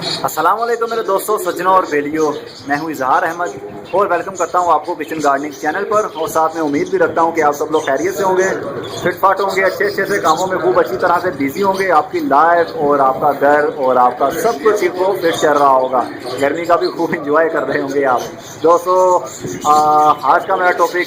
अस्सलाम वालेकुम मेरे दोस्तों, सज्जनों और बेलियों। मैं हूं इजहार अहमद और वेलकम करता हूं आपको किचन गार्डनिंग चैनल पर। और साथ में उम्मीद भी रखता हूं कि आप सब लोग खैरियत से होंगे, फिटफाट होंगे, अच्छे अच्छे से कामों में खूब अच्छी तरह से बिजी होंगे। आपकी लाइफ और आपका घर और आपका सब कुछ ही खूब फिट चल रहा होगा। गर्मी का भी खूब इंजॉय कर रहे होंगे आप दोस्तों। आज का मेरा टॉपिक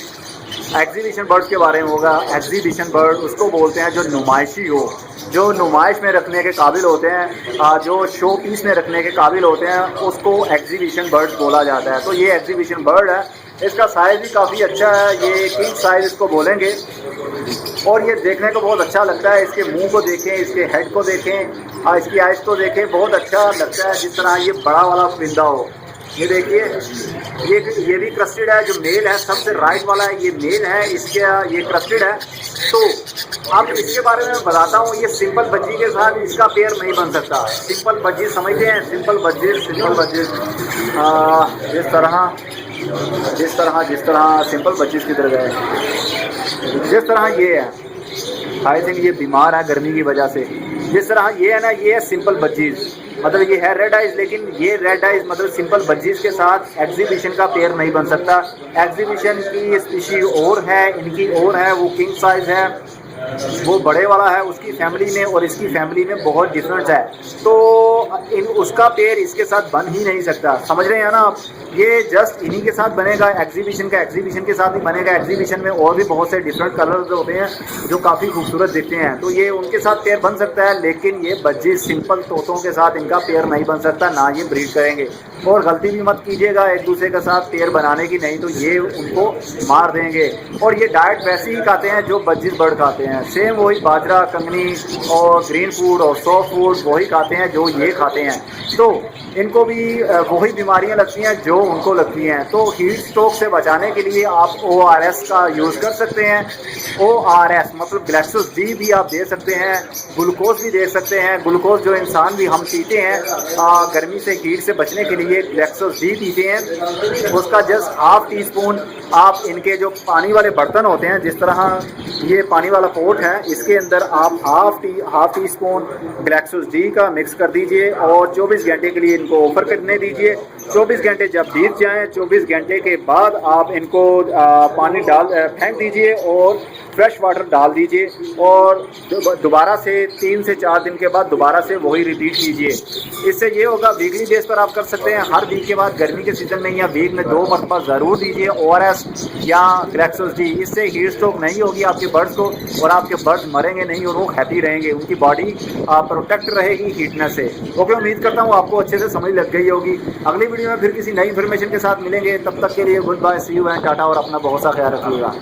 एग्जीबिशन बर्ड्स के बारे में होगा। एग्जीबिशन बर्ड उसको बोलते हैं जो नुमाइशी हो, जो नुमाइश में रखने के काबिल होते हैं, जो शो पीस में रखने के काबिल होते हैं, उसको एग्जीबिशन बर्ड्स बोला जाता है। तो ये एग्जीबिशन बर्ड है, इसका साइज़ भी काफ़ी अच्छा है। ये किंग साइज़ इसको बोलेंगे और ये देखने को बहुत अच्छा लगता है। इसके मुंह को देखें, इसके हेड को देखें, इसकी आइज़ को देखें, बहुत अच्छा लगता है जिस तरह ये बड़ा वाला परिंदा हो। ये देखिए, ये भी क्रस्टेड है। जो मेल है सबसे राइट वाला है, ये मेल है, इसका ये क्रस्टेड है। तो अब इसके बारे में बताता हूँ। ये सिंपल बज्जी के साथ इसका पेयर नहीं बन सकता। सिंपल बज्जी समझते हैं? सिंपल बज्जी जिस तरह सिंपल बज्जीज की तरह है, जिस तरह ये है। आई थिंक ये बीमार है गर्मी की वजह से। जिस तरह ये है ना, ये है सिंपल बज्जीज, मतलब ये है रेड आइज, लेकिन ये रेड आइज मतलब सिंपल बज्जीज के साथ एग्जीबिशन का पेयर नहीं बन सकता। एग्जीबिशन की स्पीशी और है, इनकी और है, वो किंग साइज है, वो बड़े वाला है उसकी फैमिली में, और इसकी फैमिली में बहुत डिफरेंस है। तो उसका पेयर इसके साथ बन ही नहीं सकता। समझ रहे हैं ना आप? ये जस्ट इन्हीं के साथ बनेगा एग्जीबिशन का, एग्जीबिशन के साथ ही बनेगा। एग्जीबिशन में और भी बहुत से डिफरेंट कलर्स होते हैं जो काफ़ी खूबसूरत दिखते हैं, तो ये उनके साथ पेयर बन सकता है। लेकिन ये बज्जी सिंपल तोतों के साथ इनका पेयर नहीं बन सकता, ना ये ब्रीड करेंगे। और गलती भी मत कीजिएगा एक दूसरे के साथ पेयर बनाने की, नहीं तो ये उनको मार देंगे। और ये डाइट वैसे ही खाते हैं जो बज्जीज बर्ड खाते हैं, सेम वही बाजरा, कंगनी और ग्रीन फूड और सॉफ्ट फूड वही खाते हैं जो ये खाते हैं। तो इनको भी वही बीमारियां लगती हैं जो उनको लगती हैं। तो हीट स्ट्रोक से बचाने के लिए आप ORS का यूज़ कर सकते हैं। ORS मतलब ग्लैक्सोस डी भी आप दे सकते हैं, ग्लूकोज भी दे सकते हैं। ग्लूकोज जो इंसान भी हम पीते हैं गर्मी से, हीट से बचने के लिए ग्लैक्सोस डी पीते हैं। उसका जस्ट ½ टीस्पून आप इनके जो पानी वाले बर्तन होते हैं, जिस तरह ये पानी वाला पोट है, इसके अंदर आप हाफ टी स्पून ग्लैक्सोस डी का मिक्स कर दीजिए और 24 घंटे के लिए इनको ऑफर करने दीजिए। 24 घंटे जब बीत जाएं, 24 घंटे के बाद आप इनको पानी फेंक दीजिए और फ्रेश वाटर डाल दीजिए, और दोबारा से 3 से 4 दिन के बाद दोबारा से वही रिपीट कीजिए। इससे ये होगा, वीकली बेस पर आप कर सकते हैं। हर वीक के बाद गर्मी के सीज़न में या वीक में 2 मरतबा ज़रूर दीजिए ORS या ग्लैक्सोस डी। इससे हीट स्ट्रोक नहीं होगी आपके बर्ड्स को, और आपके बर्ड्स मरेंगे नहीं और वो हैप्पी रहेंगे, उनकी बॉडी प्रोटेक्ट रहेगी हीटनेस से। ओके, उम्मीद करता हूँ आपको अच्छे से समझ लग गई होगी। अगली वीडियो में फिर किसी नई इन्फॉर्मेशन के साथ मिलेंगे। तब तक के लिए goodbye, see you and tata, और अपना बहुत सा ख्याल रखिएगा।